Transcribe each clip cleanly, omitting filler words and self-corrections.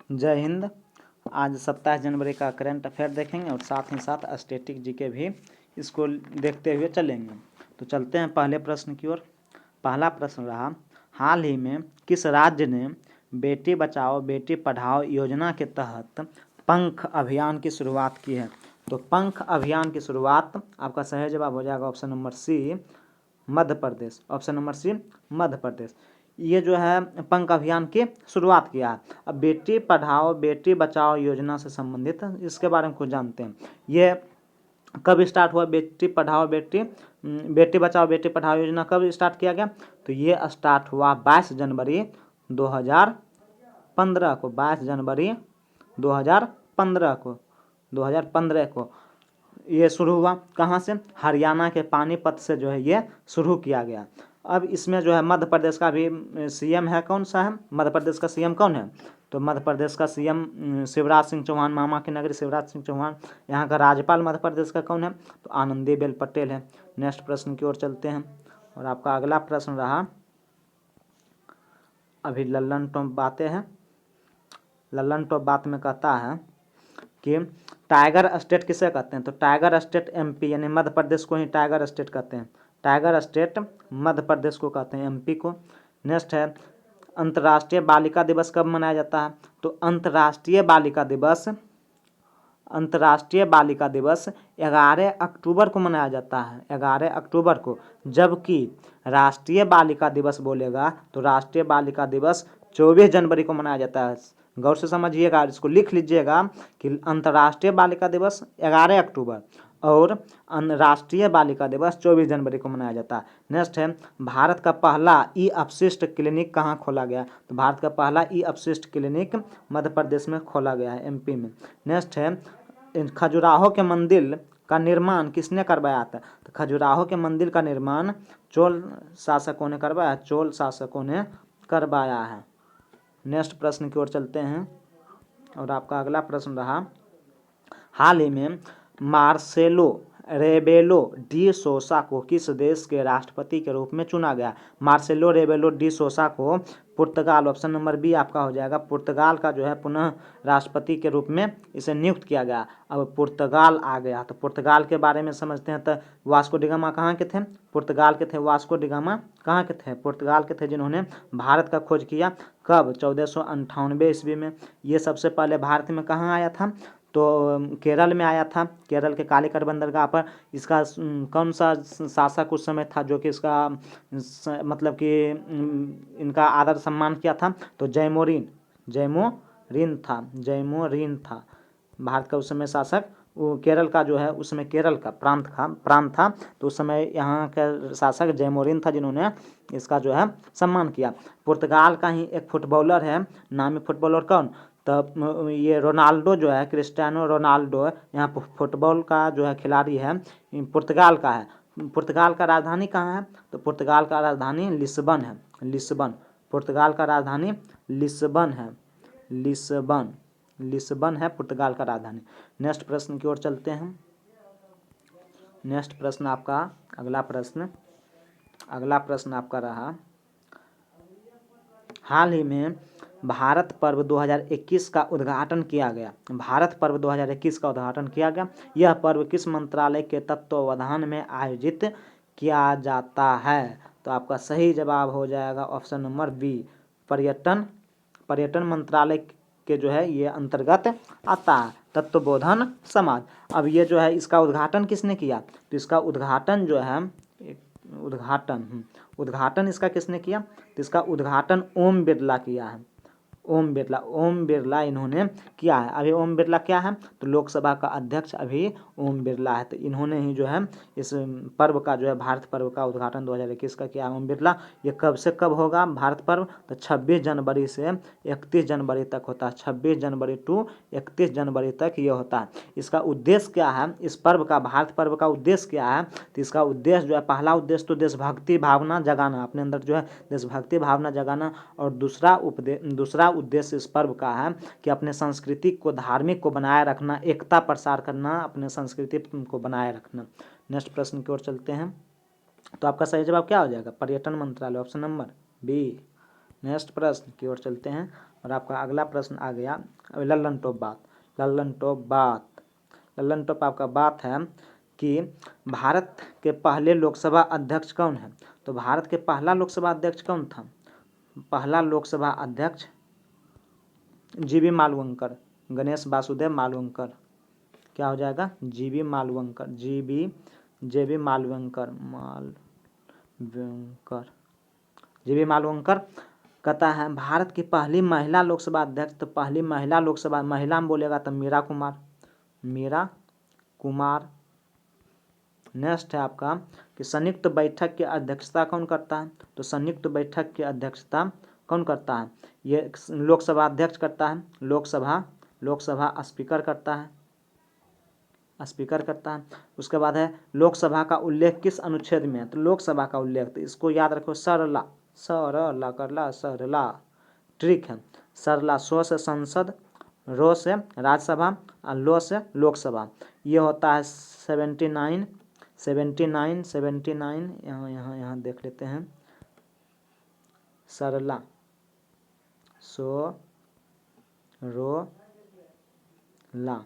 जय हिंद। आज 27 जनवरी का करंट अफेयर देखेंगे और साथ ही साथ स्टैटिक जीके भी इसको देखते हुए चलेंगे। तो चलते हैं पहले प्रश्न की ओर। पहला प्रश्न रहा, हाल ही में किस राज्य ने बेटी बचाओ बेटी पढ़ाओ योजना के तहत पंख अभियान की शुरुआत की है? तो पंख अभियान की शुरुआत आपका सही जवाब हो जाएगा option number C, Madhya Pradesh. Option number C, Madhya Pradesh. ये जो है पंख अभियान की शुरुआत किया है। अब बेटी पढ़ाओ बेटी बचाओ योजना से संबंधित इसके बारे में कुछ जानते हैं। ये कब स्टार्ट हुआ? बेटी पढ़ाओ बेटी बचाओ बेटी पढ़ाओ योजना कब स्टार्ट किया गया? तो ये स्टार्ट हुआ 22 जनवरी 2015 को। 22 जनवरी 2015 को ये शुरू हुआ। कहाँ से? हरियाणा के पानीपत से जो है ये शुरू किया गया। अब इसमें जो है मध्य प्रदेश का भी सीएम है। कौन सा है मध्य प्रदेश का सीएम? कौन है? तो मध्य प्रदेश का सीएम शिवराज सिंह चौहान, मामा की नगरी शिवराज सिंह चौहान। यहाँ का राज्यपाल मध्य प्रदेश का कौन है? तो आनंदीबेन पटेल है। नेक्स्ट प्रश्न की ओर चलते हैं और आपका अगला प्रश्न रहा, अभी लल्लन टॉप बातें हैं। लल्लन टॉप बात में कहता है कि टाइगर स्टेट किसे कहते हैं? तो टाइगर स्टेट एमपी यानी मध्य प्रदेश को ही टाइगर स्टेट कहते हैं। टाइगर स्टेट मध्य प्रदेश को कहते हैं, एमपी को। नेक्स्ट है, अंतर्राष्ट्रीय बालिका दिवस कब मनाया जाता है? तो अंतर्राष्ट्रीय बालिका दिवस 11 अक्टूबर को मनाया जाता है, 11 अक्टूबर को। जबकि राष्ट्रीय बालिका दिवस बोलेगा तो राष्ट्रीय बालिका दिवस 24 जनवरी को मनाया जाता है। गौर से समझिएगा, इसको लिख लीजिएगा कि अंतर्राष्ट्रीय बालिका दिवस 11 अक्टूबर और राष्ट्रीय बालिका दिवस 24 जनवरी को मनाया जाता है। नेक्स्ट है, भारत का पहला ई अपशिष्ट क्लिनिक कहाँ खोला गया? तो भारत का पहला ई अपशिष्ट क्लिनिक मध्य प्रदेश में खोला गया है, एमपी में। नेक्स्ट है, खजुराहो के मंदिर का निर्माण किसने करवाया था? तो खजुराहो के मंदिर का निर्माण चोल शासकों ने करवाया, चोल शासकों ने करवाया है। नेक्स्ट प्रश्न की ओर चलते हैं और आपका अगला प्रश्न रहा, हाल ही में मार्सेलो रेबेलो डी सोसा को किस देश के राष्ट्रपति के रूप में चुना गया? मार्सेलो रेबेलो डी सोसा को पुर्तगाल, ऑप्शन नंबर बी आपका हो जाएगा, पुर्तगाल का जो है पुनः राष्ट्रपति के रूप में इसे नियुक्त किया गया। अब पुर्तगाल आ गया तो पुर्तगाल के बारे में समझते हैं। तो वास्को डी गामा कहाँ के थे? पुर्तगाल के थे। वास्को डी गामा कहाँ के थे? पुर्तगाल के थे, जिन्होंने भारत का खोज किया। कब? 1498 ईस्वी में। ये सबसे पहले भारत में कहाँ आया था? तो केरल में आया था, केरल के कालीकट बंदरगाह पर। इसका कौन सा शासक उस समय था जो कि इसका मतलब कि इनका आदर सम्मान किया था? तो जैमोरिन था भारत का उस समय शासक। वो केरल का जो है उसमें केरल का प्रांत था। तो उस समय यहाँ का शासक जैमोरिन था, जिन्होंने इसका जो है सम्मान किया। पुर्तगाल का ही एक फुटबॉलर है, नामी फुटबॉलर कौन? तो ये रोनाल्डो जो है, क्रिस्टियानो रोनाल्डो, यहाँ फुटबॉल का जो है खिलाड़ी है, पुर्तगाल का है। पुर्तगाल का राजधानी कहाँ है? तो पुर्तगाल का राजधानी लिस्बन है। पुर्तगाल का राजधानी लिस्बन है पुर्तगाल का राजधानी। नेक्स्ट प्रश्न की ओर चलते हैं। नेक्स्ट प्रश्न आपका अगला प्रश्न आपका रहा, हाल ही में भारत पर्व 2021 का उद्घाटन किया गया। भारत पर्व 2021 का उद्घाटन किया गया। यह पर्व किस मंत्रालय के तत्वावधान में आयोजित किया जाता है? तो आपका सही जवाब हो जाएगा ऑप्शन नंबर बी, पर्यटन मंत्रालय के जो है ये अंतर्गत आता है, तत्वबोधन समाज। अब ये जो है इसका उद्घाटन किसने किया? तो इसका उद्घाटन जो है उद्घाटन इसका किसने किया? तो इसका उद्घाटन ओम बिरला किया है। ओम बिरला इन्होंने किया है। अभी ओम बिरला क्या है? तो लोकसभा का अध्यक्ष अभी ओम बिरला है। तो इन्होंने ही जो है इस पर्व का जो है भारत पर्व का उद्घाटन 2021 का किया ओम बिरला। ये कब से कब होगा भारत पर्व? तो 26 जनवरी से 31 जनवरी तक होता है। 26 जनवरी टू 31 जनवरी तक ये होता है। इसका उद्देश्य क्या है? इस पर्व का, भारत पर्व का उद्देश्य क्या है? तो इसका उद्देश्य जो है, पहला उद्देश्य तो देशभक्ति भावना जगाना, अपने अंदर जो है देशभक्ति भावना जगाना। और दूसरा उद्देश्य इस पर्व का है कि अपने संस्कृति को, धार्मिक को बनाए रखना, एकता प्रसार करना, अपने संस्कृति को बनाए रखना। नेक्स्ट प्रश्न की ओर चलते हैं। तो आपका सही जवाब क्या हो जाएगा? पर्यटन मंत्रालय, ऑप्शन नंबर बी। नेक्स्ट प्रश्न की ओर चलते हैं। और आपका अगला प्रश्न आ गया लल्लन टॉप बात। लल्लन टॉप बात, लल्लन टॉप आपका बात है कि भारत के पहले लोकसभा अध्यक्ष कौन है? तो भारत के पहला लोकसभा अध्यक्ष कौन था? पहला लोकसभा अध्यक्ष जीबी मालवंकर, गणेश वासुदेव मालवंकर। क्या हो जाएगा? जीबी मालवंकर, जेबी मालवंकर, जीबी मालवंकर। कहता है भारत की पहली महिला लोकसभा अध्यक्ष, तो पहली महिला लोकसभा, महिला में बोलेगा तो मीरा कुमार, मीरा कुमार। नेक्स्ट है आपका कि संयुक्त बैठक की अध्यक्षता कौन करता है? तो संयुक्त बैठक की अध्यक्षता कौन करता है? ये लोकसभा अध्यक्ष करता है, लोकसभा स्पीकर करता है, स्पीकर करता है। उसके बाद है लोकसभा का उल्लेख किस अनुच्छेद में है? तो लोकसभा का उल्लेख, तो इसको याद रखो, सरला, सरला करला, सरला, ट्रिक है। सरला, सो से संसद, रो से राज्यसभा और लो से लोकसभा। ये होता है 79, यहाँ देख लेते हैं। सरला, सो रो ला,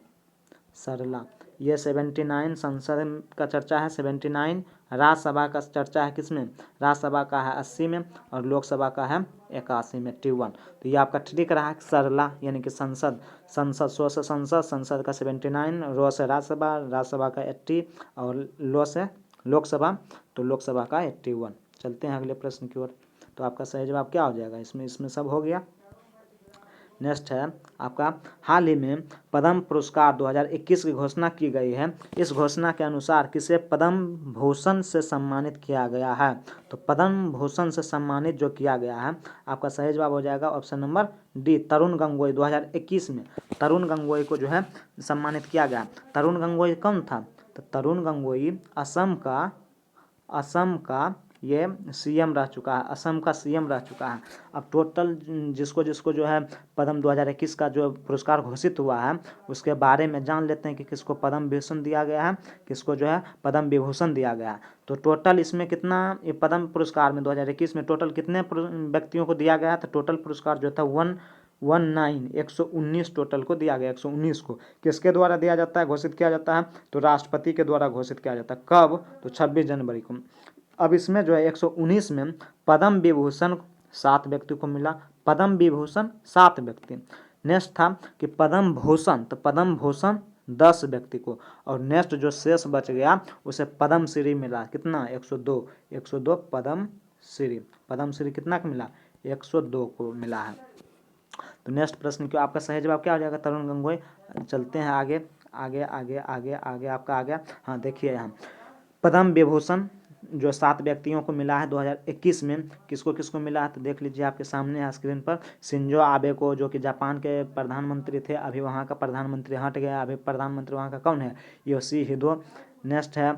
सरला। ये 79 संसद का चर्चा है, 79। राज्यसभा का चर्चा है किसमें? राज्यसभा का है 80 में और लोकसभा का है 81 में, 81। तो ये आपका ट्रिक रहा है सरला, यानी कि संसद, सो से संसद, संसद का 79, रो से राज्यसभा, राज्यसभा का 80 और लो से लोकसभा, तो लोकसभा का 81। चलते हैं अगले प्रश्न की ओर। तो आपका सही जवाब क्या हो जाएगा? इसमें सब हो गया। नेक्स्ट है आपका हाल ही में पद्म पुरस्कार 2021 की घोषणा की गई है। इस घोषणा के अनुसार किसे पद्म भूषण से सम्मानित किया गया है? तो पद्म भूषण से सम्मानित जो किया गया है, आपका सही जवाब हो जाएगा option number D, Tarun Gogoi. 2021 में तरुण गोगोई को जो है सम्मानित किया गया। तरुण गोगोई कौन था? तो तरुण गोगोई असम का ये सीएम रह चुका है, असम का सीएम रह चुका है। अब टोटल जिसको जिसको जो है पद्म 2021 का जो पुरस्कार घोषित हुआ है, उसके बारे में जान लेते हैं कि किसको पद्म भूषण दिया गया है, किसको जो है पद्म विभूषण दिया गया है। तो टोटल इसमें कितना, ये पद्म पुरस्कार में 2021 में टोटल कितने व्यक्तियों को दिया गया है? तो टोटल पुरस्कार जो था 119 टोटल को दिया गया, 119 को। किसके द्वारा दिया जाता है, घोषित किया जाता है? तो राष्ट्रपति के द्वारा घोषित किया जाता है। कब? तो 26 जनवरी को। अब इसमें जो है 119 में पद्म विभूषण 7 व्यक्ति को मिला, पद्म विभूषण 7 व्यक्ति। नेक्स्ट था कि पद्म भूषण, तो पद्म भूषण 10 व्यक्ति को, और नेक्स्ट जो शेष बच गया उसे पद्म श्री मिला, कितना? 102 पद्म श्री कितना को मिला? 102 को मिला है। तो नेक्स्ट प्रश्न क्यों, आपका सही जवाब क्या हो जाएगा? तरुण गोगोई। चलते हैं आगे आपका आ गया। हाँ देखिए यहाँ पद्म विभूषण जो 7 व्यक्तियों को मिला है 2021 में, किसको किसको मिला है तो देख लीजिए आपके सामने है स्क्रीन पर। शिंजो आबे को, जो कि जापान के प्रधानमंत्री थे, अभी वहाँ का प्रधानमंत्री हट गया, अभी प्रधानमंत्री वहाँ का कौन है? योशिहिदे। नेक्स्ट है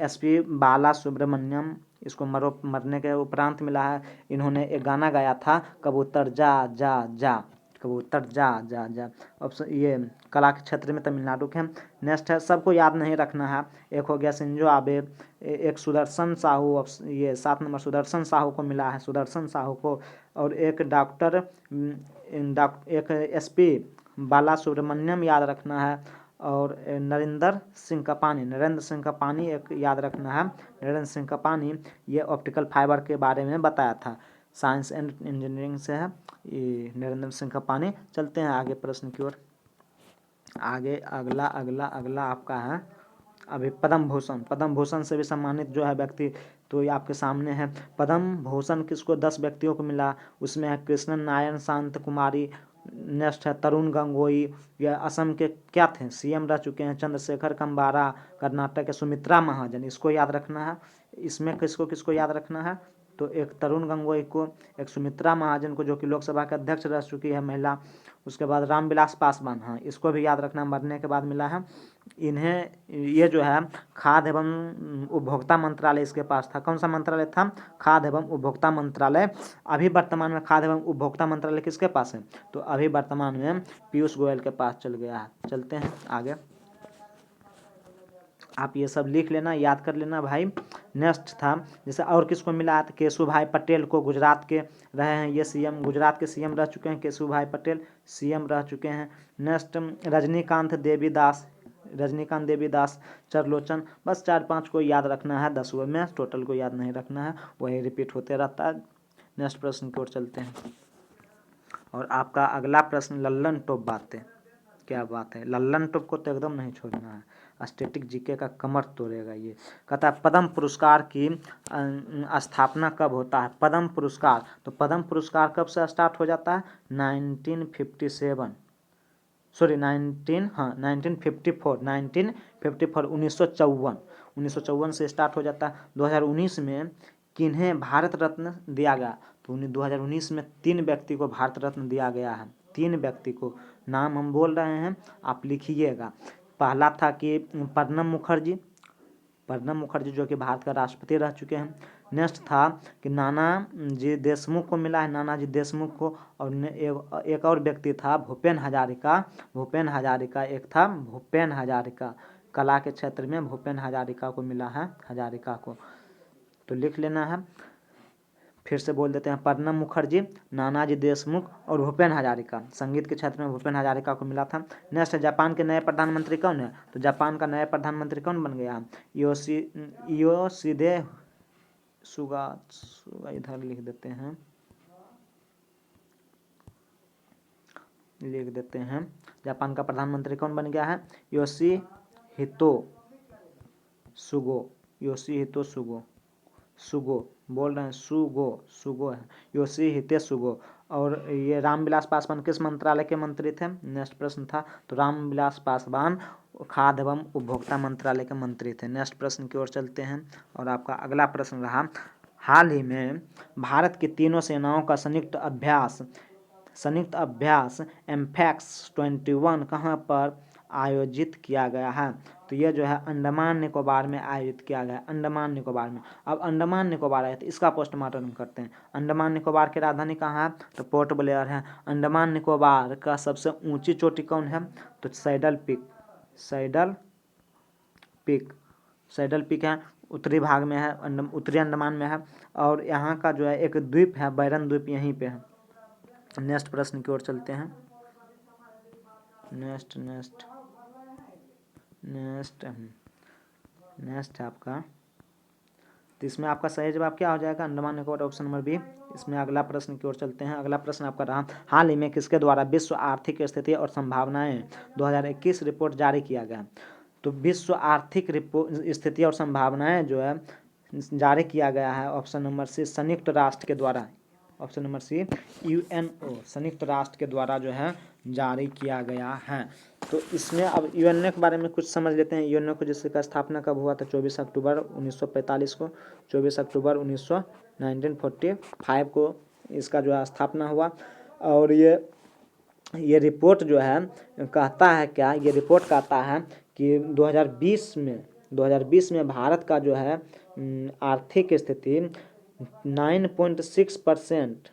SP बाला सुब्रमण्यम, इसको मरने के उपरांत मिला है। इन्होंने एक गाना गाया था, कबूतर जा जा जा, कबूतर जा जा जा। ऑप्शन ये कला के क्षेत्र में तमिलनाडु के हैं। नेक्स्ट है, सबको याद नहीं रखना है। एक हो गया शिंजो आबे, एक सुदर्शन साहू, ये 7 नंबर सुदर्शन साहू को मिला है, सुदर्शन साहू को। और एक एक SP बाला सुब्रमण्यम याद रखना है। और नरेंद्र सिंह का पानी एक याद रखना है, नरेंद्र सिंह का पानी। ये ऑप्टिकल फाइबर के बारे में बताया था, साइंस एंड इंजीनियरिंग से है ये नरेंद्र सिंह का पानी। चलते हैं आगे प्रश्न की ओर। आगे अगला आपका है अभी पद्म भूषण से भी सम्मानित जो है व्यक्ति, तो ये आपके सामने है। पद्म भूषण किसको? 10 व्यक्तियों को मिला, उसमें है कृष्णन नारायण, शांत कुमारी। नेक्स्ट है तरुण गोगोई, यह असम के क्या थे? CM रह चुके हैं। चंद्रशेखर कंबारा, कर्नाटक के सुमित्रा महाजन, इसको याद रखना है। इसमें किसको किसको याद रखना है? तो एक तरुण गोगोई को, एक सुमित्रा महाजन को जो कि लोकसभा के अध्यक्ष रह चुकी है महिला। उसके बाद रामविलास पासवान, हाँ इसको भी याद रखना, मरने के बाद मिला है। इन्हें ये जो है खाद्य एवं उपभोक्ता मंत्रालय इसके पास था। कौन सा मंत्रालय था? खाद्य एवं उपभोक्ता मंत्रालय। अभी वर्तमान में खाद्य एवं उपभोक्ता मंत्रालय किसके पास है? तो अभी वर्तमान में पीयूष गोयल के पास चल गया है। चलते हैं आगे आप ये सब लिख लेना, याद कर लेना भाई। नेक्स्ट था जैसे और किसको मिला है, तो केशु भाई पटेल को, गुजरात के रहे हैं ये सीएम, गुजरात के सीएम रह चुके हैं केशु भाई पटेल, सीएम रह चुके हैं। नेक्स्ट रजनीकांत देवीदास चरलोचन। बस 4-5 को याद रखना है 10वें में, टोटल को याद नहीं रखना है, वही रिपीट होते रहता है। नेक्स्ट प्रश्न की ओर चलते हैं। और आपका अगला प्रश्न लल्लन टॉप बातें। क्या बात है, लल्लन टॉप को तो एकदम नहीं छोड़ना है, स्टैटिक जीके का कमर तोड़ेगा ये। कहता है पद्म पुरस्कार की स्थापना कब होता है। पद्म पुरस्कार, तो पद्म पुरस्कार कब से स्टार्ट हो जाता है, 1954 1954 से स्टार्ट हो जाता है। 2019 में किन्हें भारत रत्न दिया गया, तो 2019 में 3 व्यक्ति को भारत रत्न दिया गया है। 3 व्यक्ति को नाम हम बोल रहे हैं, आप लिखिएगा। पहला था कि प्रणब मुखर्जी जो कि भारत का राष्ट्रपति रह चुके हैं। नेक्स्ट था कि नानाजी देशमुख को मिला है, नानाजी देशमुख को। और एक और व्यक्ति था भूपेन हजारिका, एक था भूपेन हजारिका, कला के क्षेत्र में भूपेन हजारिका को मिला है, हजारिका को तो लिख लेना है। फिर से बोल देते हैं, प्रणब मुखर्जी, नानाजी देशमुख और भूपेन हजारिका। संगीत के क्षेत्र में भूपेन हजारिका को मिला था। नेक्स्ट, जापान के नए प्रधानमंत्री कौन है, तो जापान का नया प्रधानमंत्री कौन बन गया, योशिहिदे सुगा, इधर लिख देते हैं, जापान का प्रधानमंत्री कौन बन गया है, योशिहितो सुगो बोल रहे हैं, सुगो है, योशिहिते सुगो। और ये रामविलास पासवान किस मंत्रालय के मंत्री थे। नेक्स्ट प्रश्न था, तो रामविलास पासवान खाद्य एवं उपभोक्ता मंत्रालय के मंत्री थे। नेक्स्ट प्रश्न की ओर चलते हैं। और आपका अगला प्रश्न रहा, हाल ही में भारत की तीनों सेनाओं का संयुक्त अभ्यास एम्फैक्स 21 कहाँ पर आयोजित किया गया है, तो ये जो है अंडमान निकोबार में आयोजित किया गया, अंडमान निकोबार में। अब अंडमान निकोबार है तो इसका पोस्टमार्टम करते हैं। अंडमान निकोबार की राजधानी कहाँ है, तो पोर्ट ब्लेयर है। अंडमान निकोबार का सबसे ऊंची चोटी कौन है, तो सैडल पीक है, उत्तरी भाग में है, उत्तरी अंडमान में है। और यहाँ का जो है एक द्वीप है, बैरन द्वीप, यहीं पे है। नेक्स्ट प्रश्न की ओर चलते हैं। नेक्स्ट है आपका, तो इसमें आपका सही जवाब क्या हो जाएगा, Andaman Nicobar, option number B. इसमें अगला प्रश्न की ओर चलते हैं। अगला प्रश्न आपका रहा, हाल ही में किसके द्वारा विश्व आर्थिक स्थिति और संभावनाएं 2021 रिपोर्ट जारी किया गया, तो विश्व आर्थिक स्थिति और संभावनाएं जो है जारी किया गया है, ऑप्शन नंबर सी, संयुक्त राष्ट्र के द्वारा, ऑप्शन नंबर सी, यूएनओ, संयुक्त राष्ट्र के द्वारा जो है जारी किया गया है। तो इसमें अब यूएनओ के बारे में कुछ समझ लेते हैं। यूएनओ को जिसका स्थापना कब हुआ था, 24 अक्टूबर 1945 को, 24 अक्टूबर 1945 को इसका जो है स्थापना हुआ। और ये रिपोर्ट जो है कहता है क्या, ये रिपोर्ट कहता है कि 2020 में भारत का जो है आर्थिक स्थिति 9.6%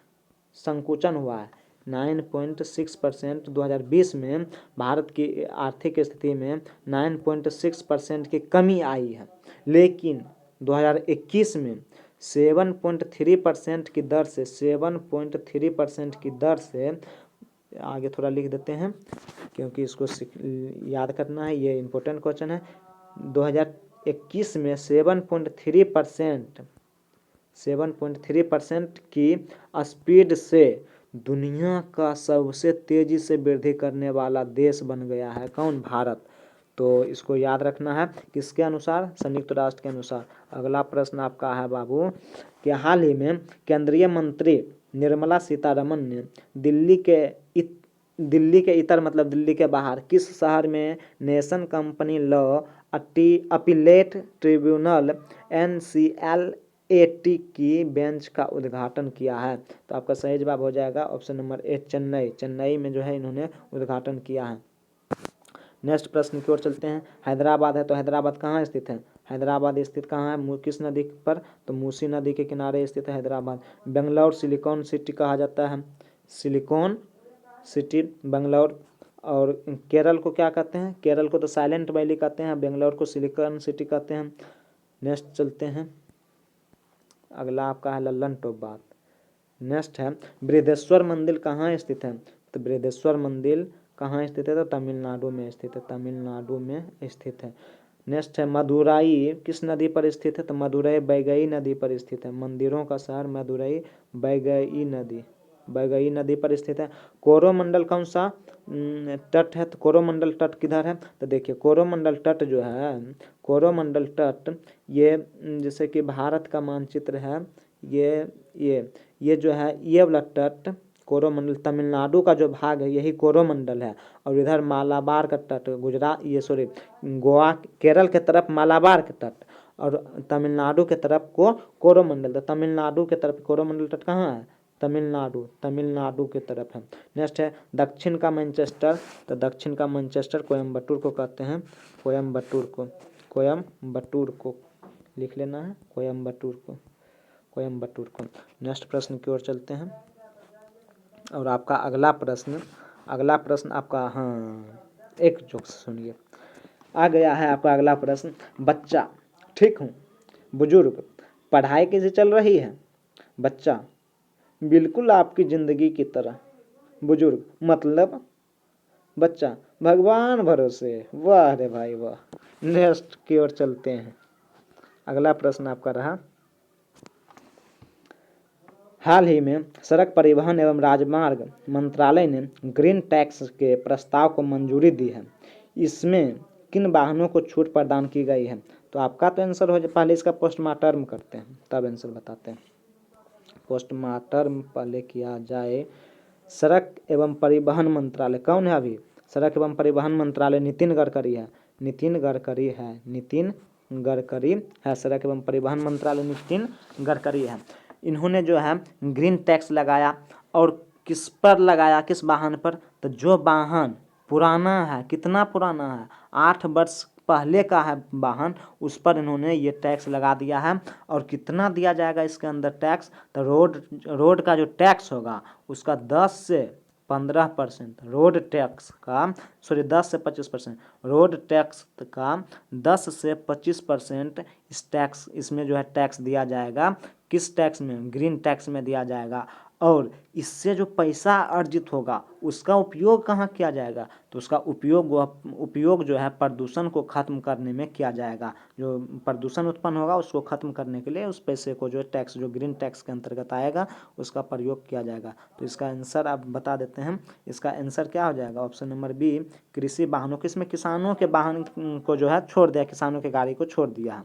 संकुचन हुआ है। 9.6% 2020 में भारत की आर्थिक स्थिति में 9.6% की कमी आई है। लेकिन 2021 में 7.3% की दर से 7.3% की दर से, आगे थोड़ा लिख देते हैं क्योंकि इसको याद करना है, ये इम्पोर्टेंट क्वेश्चन है। 2021 में 7.3% की स्पीड से दुनिया का सबसे तेजी से वृद्धि करने वाला देश बन गया है कौन, भारत। तो इसको याद रखना है, किसके अनुसार, संयुक्त राष्ट्र के अनुसार। अगला प्रश्न आपका है बाबू कि हाल ही में केंद्रीय मंत्री निर्मला सीतारमन ने दिल्ली के इतर मतलब दिल्ली के बाहर किस शहर में nation company law appellate tribunal NCLAT की बेंच का उद्घाटन किया है, तो आपका सही जवाब हो जाएगा ऑप्शन नंबर ए, चेन्नई में जो है इन्होंने उद्घाटन किया है। नेक्स्ट प्रश्न की ओर चलते हैं। हैदराबाद है, तो हैदराबाद कहाँ स्थित है, हैदराबाद स्थित कहाँ है, किस नदी पर, तो मूसी नदी के किनारे स्थित है हैदराबाद। बेंगलोर सिलिकॉन सिटी कहा जाता है, सिलिकॉन सिटी बेंगलोर। और केरल को क्या कहते हैं? केरल को तो साइलेंट वैली कहते हैं, बेंगलोर को सिलिकॉन सिटी कहते हैं। नेक्स्ट चलते हैं, अगला आपका है लल्लन टॉप बात। नेक्स्ट है बृहदेश्वर मंदिर कहाँ स्थित है? तो बृहदेश्वर मंदिर कहाँ स्थित है? तो तमिलनाडु में स्थित है, तमिलनाडु में स्थित है। नेक्स्ट है मदुराई किस नदी पर स्थित है? तो मदुराई वैगई नदी पर स्थित है। मंदिरों का शहर मदुराई वैगई नदी पर स्थित है। कोरोमंडल कौन सा तट है? तो कोरोमंडल तट किधर है? तो देखिए कोरोमंडल तट जो है, कोरोमंडल तट ये जैसे कि भारत का मानचित्र है, ये जो है ये वाला तट कोरोमंडल तमिलनाडु का जो भाग है यही कोरोमंडल है। और इधर मालाबार का तट गोवा केरल के तरफ मालाबार के तट और तमिलनाडु के तरफ को कोरोमंडल। तो तमिलनाडु के तरफ कोरोमंडल तट कहाँ है? तमिलनाडु के तरफ है। नेक्स्ट है दक्षिण का मैनचेस्टर। तो दक्षिण का मैनचेस्टर कोयम्बटूर को कहते हैं, कोयम्बटूर को लिख लेना है, कोयम्बटूर को। नेक्स्ट प्रश्न की ओर चलते हैं और आपका अगला प्रश्न आपका, हाँ एक जोक सुनिए, आ गया है आपका अगला प्रश्न। बच्चा ठीक हूँ, बुजुर्ग पढ़ाई कैसे चल रही है? बच्चा बिल्कुल आपकी जिंदगी की तरह। बुजुर्ग मतलब? बच्चा भगवान भरोसे। वाह रे भाई वाह। नेक्स्ट की ओर चलते हैं, अगला प्रश्न आपका रहा, हाल ही में सड़क परिवहन एवं राजमार्ग मंत्रालय ने ग्रीन टैक्स के प्रस्ताव को मंजूरी दी है। इसमें किन वाहनों को छूट प्रदान की गई है? तो आपका तो आंसर हो जाए, पहले इसका पोस्टमार्टम करते हैं तब आंसर बताते हैं। पोस्टमार्टम पहले किया जाए। सड़क एवं परिवहन मंत्रालय कौन है अभी? सड़क एवं परिवहन मंत्रालय नितिन गडकरी है, नितिन गडकरी है। सड़क एवं परिवहन मंत्रालय नितिन गडकरी है। इन्होंने जो है ग्रीन टैक्स लगाया और किस पर लगाया, किस वाहन पर? तो जो वाहन पुराना है, कितना पुराना है, 8 वर्ष पहले का है वाहन, उस पर इन्होंने ये टैक्स लगा दिया है। और कितना दिया जाएगा इसके अंदर टैक्स? तो रोड का जो टैक्स होगा उसका 10 से 15%, रोड टैक्स का 10 से 25%, रोड टैक्स का 10 से 25% इसमें जो है टैक्स दिया जाएगा। किस टैक्स में? ग्रीन टैक्स में दिया जाएगा। और इससे जो पैसा अर्जित होगा उसका उपयोग कहाँ किया जाएगा? तो उसका उपयोग जो है प्रदूषण को खत्म करने में किया जाएगा। जो प्रदूषण उत्पन्न होगा उसको खत्म करने के लिए उस पैसे को जो टैक्स जो ग्रीन टैक्स के अंतर्गत आएगा उसका प्रयोग किया जाएगा। तो इसका आंसर आप बता देते हैं, इसका आंसर क्या हो जाएगा? ऑप्शन नंबर बी, कृषि वाहनों। किसमें? किसानों के वाहन को जो है छोड़ दिया, किसानों के गाड़ी को छोड़ दिया है।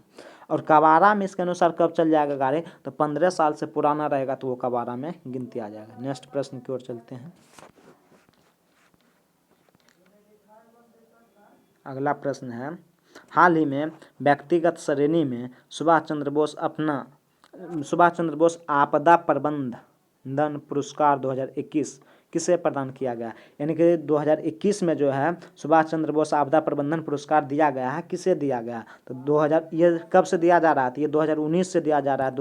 और कबाड़ा में इसके अनुसार कब चल जाएगा गाड़ी? तो 15 साल से पुराना रहेगा तो वो कबाड़ा में गिनती आ जाएगा। नेक्स्ट प्रश्न की ओर चलते हैं, अगला प्रश्न है, हाल ही में व्यक्तिगत श्रेणी में सुभाष चंद्र बोस आपदा प्रबंधन पुरस्कार 2021 किसे प्रदान किया गया? यानी कि 2021 में जो है सुभाष चंद्र बोस आपदा प्रबंधन पुरस्कार दिया गया है, किसे दिया गया? तो 2000 ये कब से दिया जा रहा है? तो ये 2019 से दिया जा रहा है।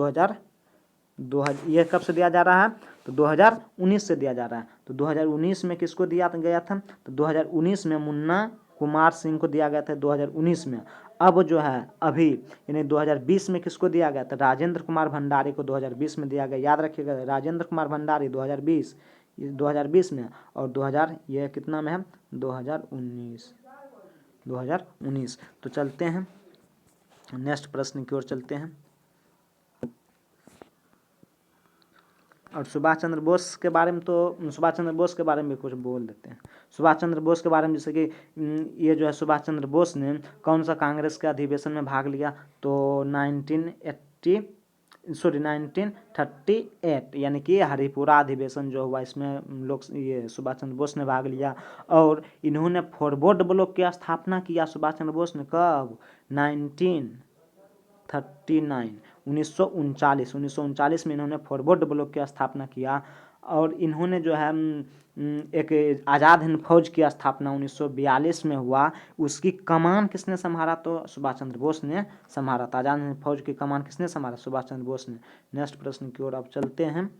ये कब से दिया जा रहा है? तो 2019 से दिया जा रहा है। तो 2019 में किसको दिया गया था? तो 2019 में मुन्ना कुमार सिंह को दिया गया था 2019 में। अब जो है अभी यानी 2020 में किसको दिया गया था? राजेंद्र कुमार भंडारी को 2020 में दिया गया। याद रखिएगा, राजेंद्र कुमार भंडारी 2020 में, और 2000 ये कितना में है? 2019। तो चलते हैं नेक्स्ट प्रश्न की ओर चलते हैं और सुभाष चंद्र बोस के बारे में भी कुछ बोल देते हैं। सुभाष चंद्र बोस के बारे में, जैसे कि ये जो है सुभाष चंद्र बोस ने कौन सा कांग्रेस के अधिवेशन में भाग लिया? तो 1938 यानी कि हरिपुरा अधिवेशन जो हुआ इसमें ये सुभाष चंद्र बोस ने भाग लिया। और इन्होंने फॉरवर्ड ब्लॉक की स्थापना किया सुभाष चंद्र बोस ने कब? 1939 में इन्होंने फॉरवर्ड ब्लॉक की स्थापना किया। और इन्होंने जो है एक आज़ाद हिंद फौज की स्थापना 1942 में हुआ। उसकी कमान किसने संभाला? तो सुभाष चंद्र बोस ने संभाला था। आज़ाद हिंद फौज की कमान किसने संभाला? सुभाष चंद्र बोस ने। नेक्स्ट प्रश्न की ओर अब चलते हैं।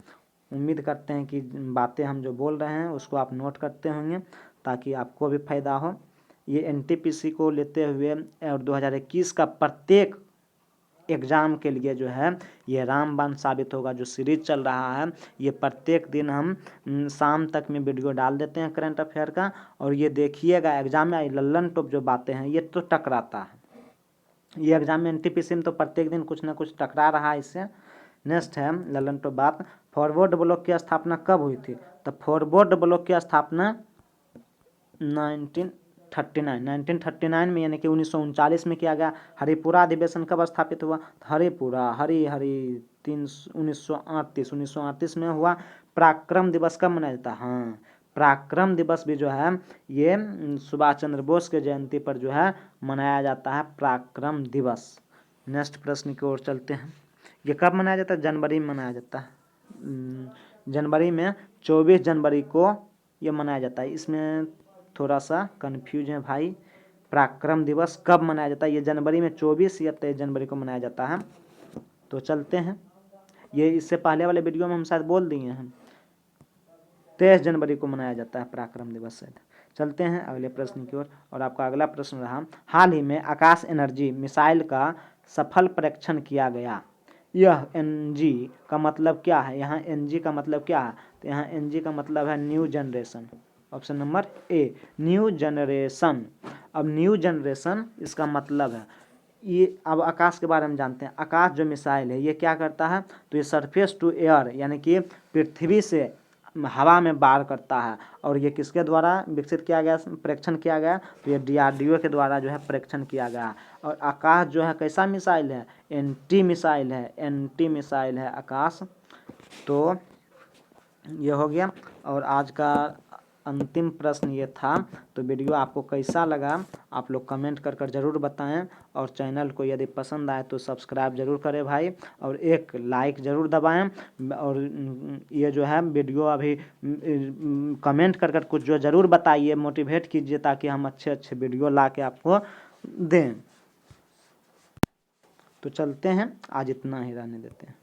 उम्मीद करते हैं कि बातें हम जो बोल रहे हैं उसको आप नोट करते होंगे। ताकि आपको भी फायदा हो। ये एनटीपीसी को लेते हुए और 2021 का प्रत्येक एग्ज़ाम के लिए जो है ये रामबाण साबित होगा। जो सीरीज चल रहा है ये प्रत्येक दिन हम शाम तक में वीडियो डाल देते हैं करंट अफेयर का, और ये देखिएगा एग्जाम में लल्लन टॉप जो बातें हैं ये तो टकराता है। ये एग्जाम में एनटीपीसी में तो प्रत्येक दिन कुछ ना कुछ टकरा रहा है इससे। नेक्स्ट है लल्लन टॉप बात, फॉरवर्ड ब्लॉक की स्थापना कब हुई थी? तो फॉरवर्ड ब्लॉक की स्थापना 1939 में यानी कि 1939 में किया गया। हरिपुरा अधिवेशन कब स्थापित हुआ? हरिपुरा 1938 में हुआ। पराक्रम दिवस कब मनाया जाता है? हाँ, पराक्रम दिवस भी जो है ये सुभाष चंद्र बोस के जयंती पर जो है मनाया जाता है पराक्रम दिवस। नेक्स्ट प्रश्न की ओर चलते हैं। ये कब मनाया जाता है? जनवरी में मनाया जाता है। जनवरी में 24 जनवरी को ये मनाया जाता है। इसमें थोड़ा सा कन्फ्यूज है भाई, पराक्रम दिवस कब मनाया जाता है? ये जनवरी में 24 या 23 जनवरी को मनाया जाता है। तो चलते हैं, ये इससे पहले वाले वीडियो में हम शायद बोल दिए हैं 23 जनवरी को मनाया जाता है पराक्रम दिवस से। चलते हैं अगले प्रश्न की ओर। और आपका अगला प्रश्न रहा, हाल ही में आकाश एनर्जी मिसाइल का सफल परीक्षण किया गया। यह एनजी का मतलब क्या है? यहाँ एनजी का मतलब क्या है? तो यहाँ एनजी का मतलब है new generation. Option number A, new generation. अब न्यू जनरेशन इसका मतलब है ये। अब आकाश के बारे में जानते हैं। आकाश जो मिसाइल है ये क्या करता है? तो ये सरफेस टू एयर यानी कि पृथ्वी से हवा में वार करता है। और ये किसके द्वारा विकसित किया गया, परीक्षण किया गया? तो ये डीआरडीओ के द्वारा जो है परीक्षण किया गया। और आकाश जो है कैसा मिसाइल है? एंटी मिसाइल है, एंटी मिसाइल है आकाश। तो ये हो गया। और आज का अंतिम प्रश्न ये था। तो वीडियो आपको कैसा लगा आप लोग कमेंट कर ज़रूर बताएं। और चैनल को यदि पसंद आए तो सब्सक्राइब ज़रूर करें भाई, और एक लाइक ज़रूर दबाएं। और ये जो है वीडियो अभी कमेंट कर कुछ जो ज़रूर बताइए, मोटिवेट कीजिए, ताकि हम अच्छे अच्छे वीडियो ला के आपको दें। तो चलते हैं, आज इतना ही रहने देते हैं।